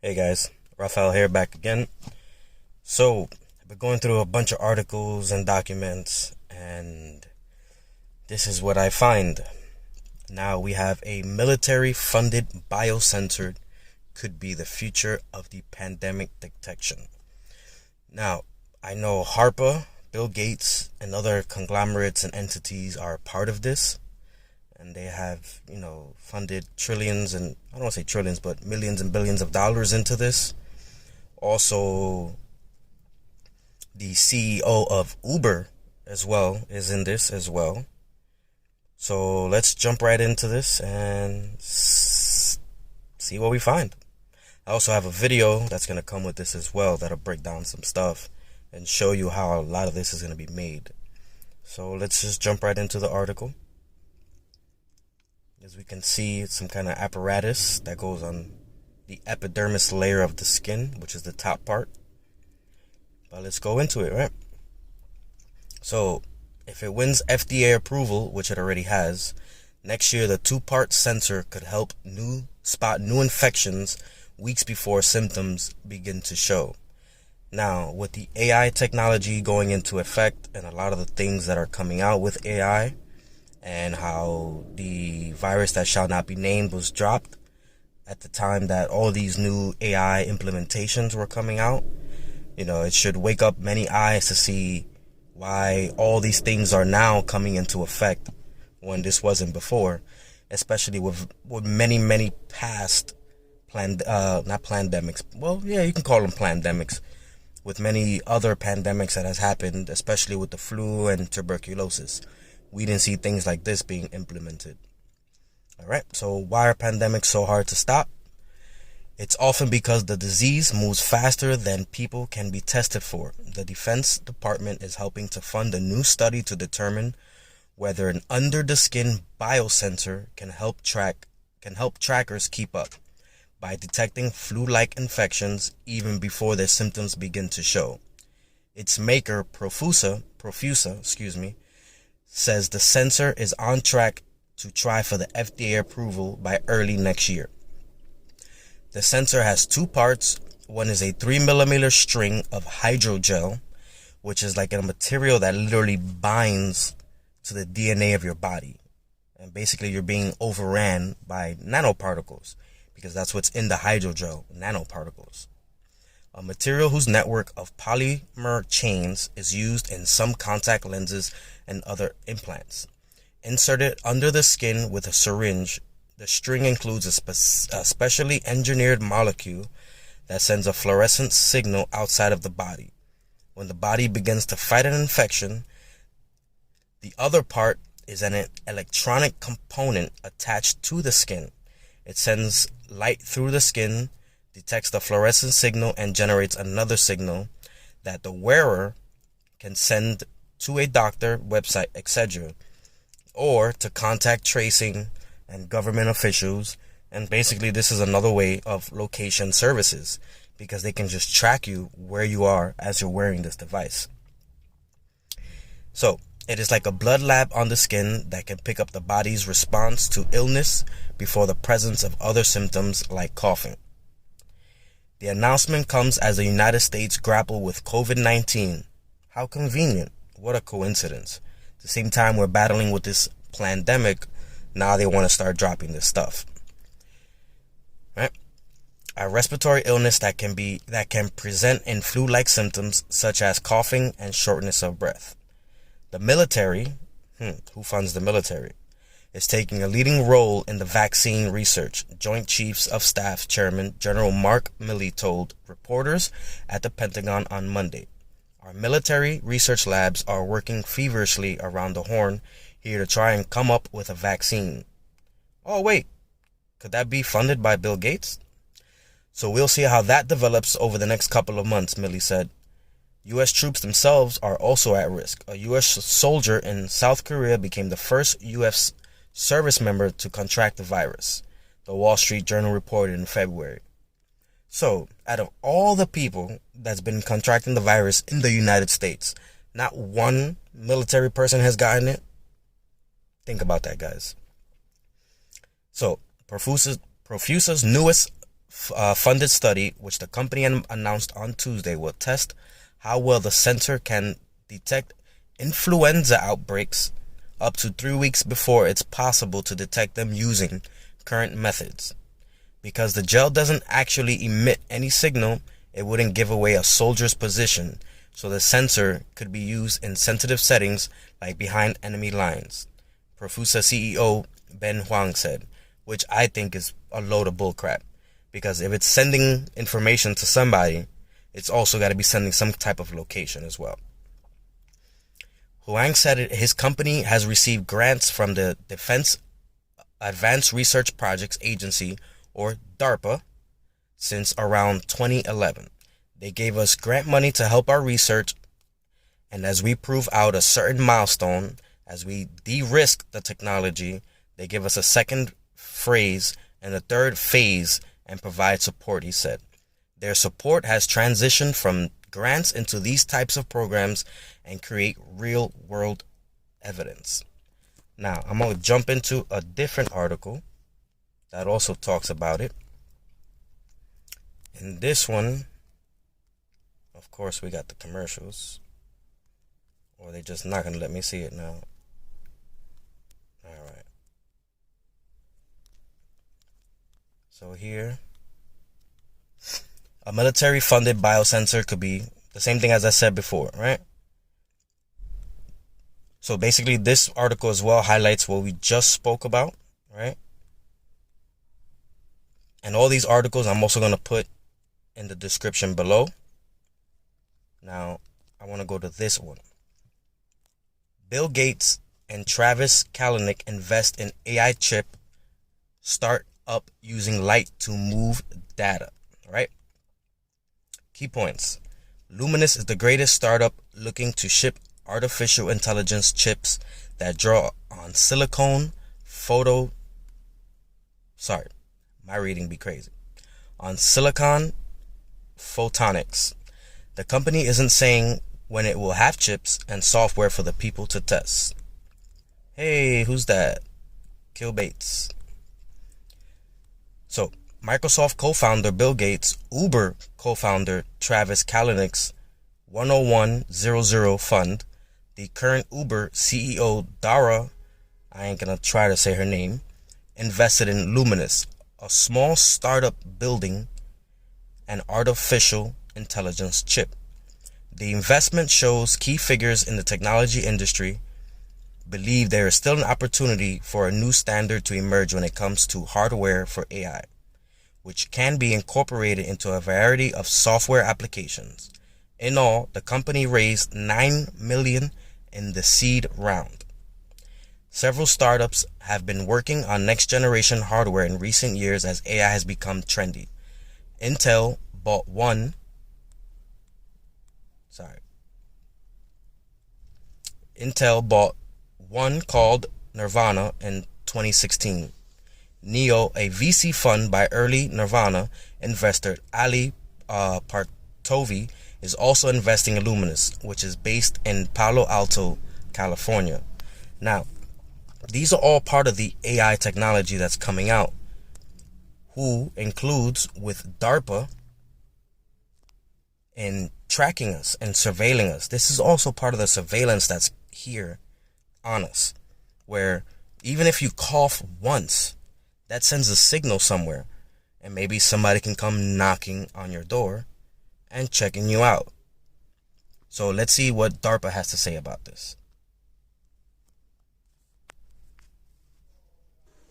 Hey guys, Raphael here back again. So, I've been going through a bunch of articles and documents, and this is what I find. Now we have a military funded biosensor could be the future of the pandemic detection. Now, I know Harpa, Bill Gates, and other conglomerates and entities are part of this, and they have, funded trillions and I don't want to say trillions, but millions and billions of dollars into this. Also, the CEO of Uber as well is in this as well. So let's jump right into this and see what we find. I also have a video that's going to come with this as well that'll break down some stuff and show you how a lot of this is going to be made. So let's just jump right into the article. As we can see, it's some kind of apparatus that goes on the epidermis layer of the skin, which is the top part. But let's go into it, right? So, if it wins FDA approval, which it already has, next year the two-part sensor could help spot new infections weeks before symptoms begin to show. Now, with the AI technology going into effect and a lot of the things that are coming out with AI, and how the virus that shall not be named was dropped at the time that all these new AI implementations were coming out, it should wake up many eyes to see why all these things are now coming into effect when this wasn't before, especially with many past not pandemics. Well, yeah, you can call them pandemics, with many other pandemics that has happened, especially with the flu and tuberculosis. We didn't see things like this being implemented. All right, so why are pandemics so hard to stop? It's often because the disease moves faster than people can be tested for. The Defense Department is helping to fund a new study to determine whether an under-the-skin biosensor can help trackers keep up by detecting flu-like infections even before their symptoms begin to show. Its maker, Profusa, says the sensor is on track to try for the FDA approval by early next year. The sensor has two parts. One is a 3mm string of hydrogel, which is like a material that literally binds to the DNA of your body. And basically you're being overran by nanoparticles, because that's what's in the hydrogel, nanoparticles. A material whose network of polymer chains is used in some contact lenses and other implants. Inserted under the skin with a syringe, the string includes a specially engineered molecule that sends a fluorescent signal outside of the body. When the body begins to fight an infection, the other part is an electronic component attached to the skin. It sends light through the skin, detects the fluorescent signal, and generates another signal that the wearer can send to a doctor, website, etc., or to contact tracing and government officials. And basically this is another way of location services, because they can just track you where you are as you're wearing this device. So it is like a blood lab on the skin that can pick up the body's response to illness before the presence of other symptoms like coughing. The announcement comes as the United States grapple with COVID-19. How convenient. What a coincidence. At the same time we're battling with this pandemic, now they want to start dropping this stuff. Right? A respiratory illness that can present in flu-like symptoms such as coughing and shortness of breath. The military, who funds the military, is taking a leading role in the vaccine research. Joint Chiefs of Staff Chairman General Mark Milley told reporters at the Pentagon on Monday, "Our military research labs are working feverishly around the horn here to try and come up with a vaccine." Oh wait, could that be funded by Bill Gates? So we'll see how that develops over the next couple of months, Milley said. U.S. troops themselves are also at risk. A U.S. soldier in South Korea became the first U.S. service member to contract the virus, the Wall Street Journal reported in February. So, out of all the people that's been contracting the virus in the United States, not one military person has gotten it? Think about that, guys. So, Profusa's newest funded study, which the company announced on Tuesday, will test how well the sensor can detect influenza outbreaks up to 3 weeks before it's possible to detect them using current methods. Because the gel doesn't actually emit any signal, it wouldn't give away a soldier's position, so the sensor could be used in sensitive settings like behind enemy lines, Profusa CEO Ben Huang said, which I think is a load of bullcrap. Because if it's sending information to somebody, it's also got to be sending some type of location as well. Huang said his company has received grants from the Defense Advanced Research Projects Agency, or Darpa, since around 2011. They gave us grant money to help our research, and as we prove out a certain milestone, as we de-risk the technology, they give us a second phase and a third phase and provide support, he said. Their support has transitioned from grants into these types of programs and create real-world evidence. Now, I'm going to jump into a different article that also talks about it. In this one, of course, we got the commercials. Or they're just not going to let me see it now. Alright. So here, a military-funded biosensor could be the same thing as I said before, right? So basically, this article as well highlights what we just spoke about, right? And all these articles I'm also going to put in the description below. Now, I want to go to this one. Bill Gates and Travis Kalanick invest in AI chip startup using light to move data, right? Key points. Luminous is the greatest startup looking to ship artificial intelligence chips that draw on silicon my reading be crazy. On silicon photonics. The company isn't saying when it will have chips and software for the people to test. Hey, who's that? Kill Bates. So, Microsoft co-founder Bill Gates, Uber co-founder Travis Kalanick's 10100 fund, the current Uber CEO Darpa, I ain't gonna try to say her name, invested in Luminous, a small startup building an artificial intelligence chip. The investment shows key figures in the technology industry believe there is still an opportunity for a new standard to emerge when it comes to hardware for AI, which can be incorporated into a variety of software applications. In all, the company raised $9 million in the seed round. Several startups have been working on next-generation hardware in recent years as AI has become trendy. Intel bought one called Nirvana in 2016. Neo, a VC fund by early Nirvana investor Ali Partovi, is also investing in Luminous, which is based in Palo Alto, California. Now, these are all part of the AI technology that's coming out, who includes with Darpa in tracking us and surveilling us. This is also part of the surveillance that's here on us, where even if you cough once, that sends a signal somewhere, and maybe somebody can come knocking on your door and checking you out. So let's see what Darpa has to say about this.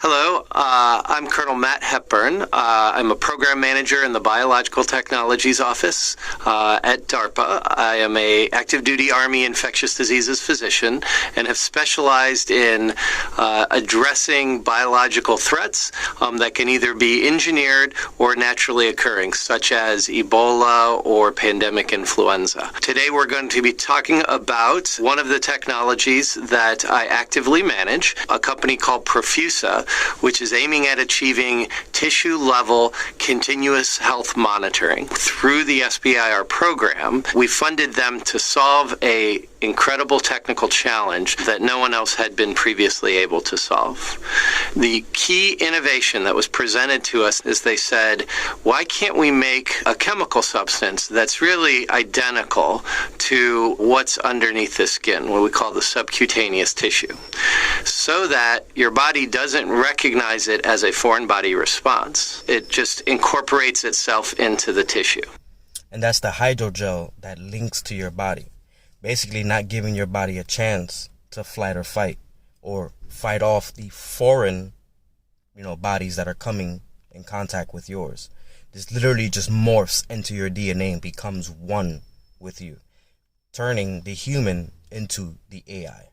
Hello, I'm Colonel Matt Hepburn. I'm a program manager in the Biological Technologies Office at Darpa. I am a active duty Army infectious diseases physician and have specialized in addressing biological threats that can either be engineered or naturally occurring, such as Ebola or pandemic influenza. Today we're going to be talking about one of the technologies that I actively manage, a company called Profusa, which is aiming at achieving tissue-level continuous health monitoring. Through the SBIR program, we funded them to solve a incredible technical challenge that no one else had been previously able to solve. The key innovation that was presented to us is they said, why can't we make a chemical substance that's really identical to what's underneath the skin, what we call the subcutaneous tissue, so that your body doesn't recognize it as a foreign body response. It just incorporates itself into the tissue. And that's the hydrogel that links to your body. Basically not giving your body a chance to flight or fight off the foreign, bodies that are coming in contact with yours. This literally just morphs into your DNA and becomes one with you, turning the human into the AI.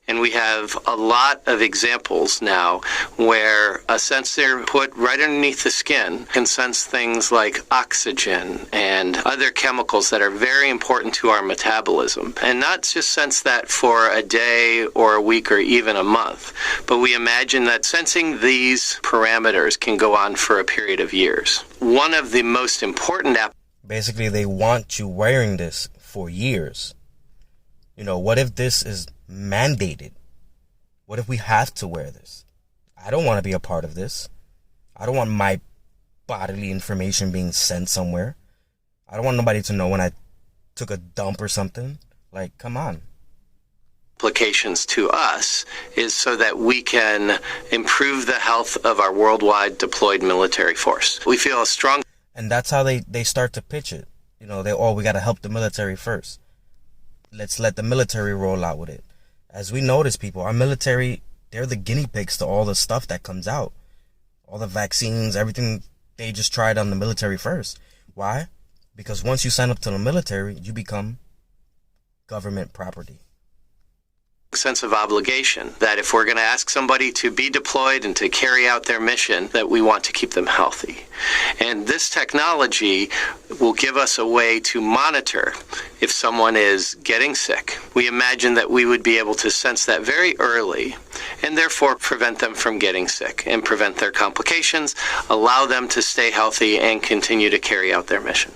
And we have a lot of examples now where a sensor put right underneath the skin can sense things like oxygen and other chemicals that are very important to our metabolism. And not just sense that for a day or a week or even a month, but we imagine that sensing these parameters can go on for a period of years. One of the most important Basically, they want you wearing this for years. What if this is mandated? What if we have to wear this? I don't want to be a part of this. I don't want my bodily information being sent somewhere. I don't want nobody to know when I took a dump or something. Like, come on. Applications to us is so that we can improve the health of our worldwide deployed military force. We feel a strong... And that's how they start to pitch it. We got to help the military first. Let's let the military roll out with it. As we notice, people, our military, they're the guinea pigs to all the stuff that comes out. All the vaccines, everything, they just tried on the military first. Why? Because once you sign up to the military, you become government property. Sense of obligation that if we're going to ask somebody to be deployed and to carry out their mission, that we want to keep them healthy. And this technology will give us a way to monitor if someone is getting sick. We imagine that we would be able to sense that very early and therefore prevent them from getting sick and prevent their complications, allow them to stay healthy and continue to carry out their mission.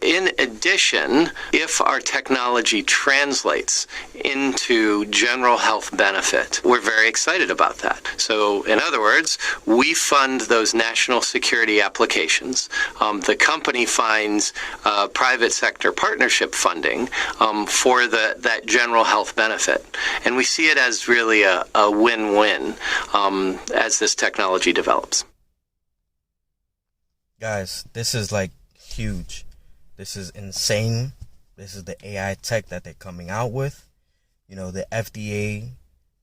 In addition, if our technology translates into general health benefit, we're very excited about that. So, in other words, we fund those national security applications. The company finds private sector partnership funding for that general health benefit. And we see it as really a win-win as this technology develops. Guys, this is like huge. This is insane. This is the AI tech that they're coming out with. The FDA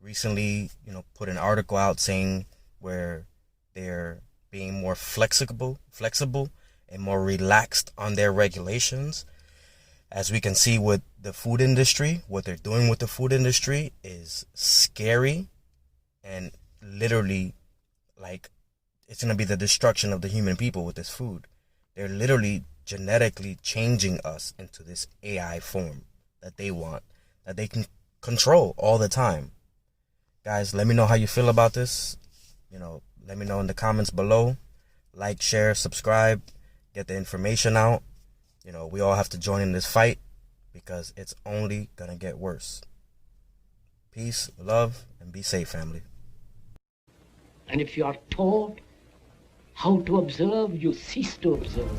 recently, put an article out saying where they're being more flexible and more relaxed on their regulations. As we can see with the food industry, what they're doing with the food industry is scary and literally it's going to be the destruction of the human people with this food. They're literally genetically changing us into this AI form that they want, that they can control all the time. Guys, let me know how you feel about this. Let me know in the comments below. Like, share, subscribe, get the information out. We all have to join in this fight because it's only gonna get worse. Peace, love, and be safe, family. And if you are taught how to observe, you cease to observe.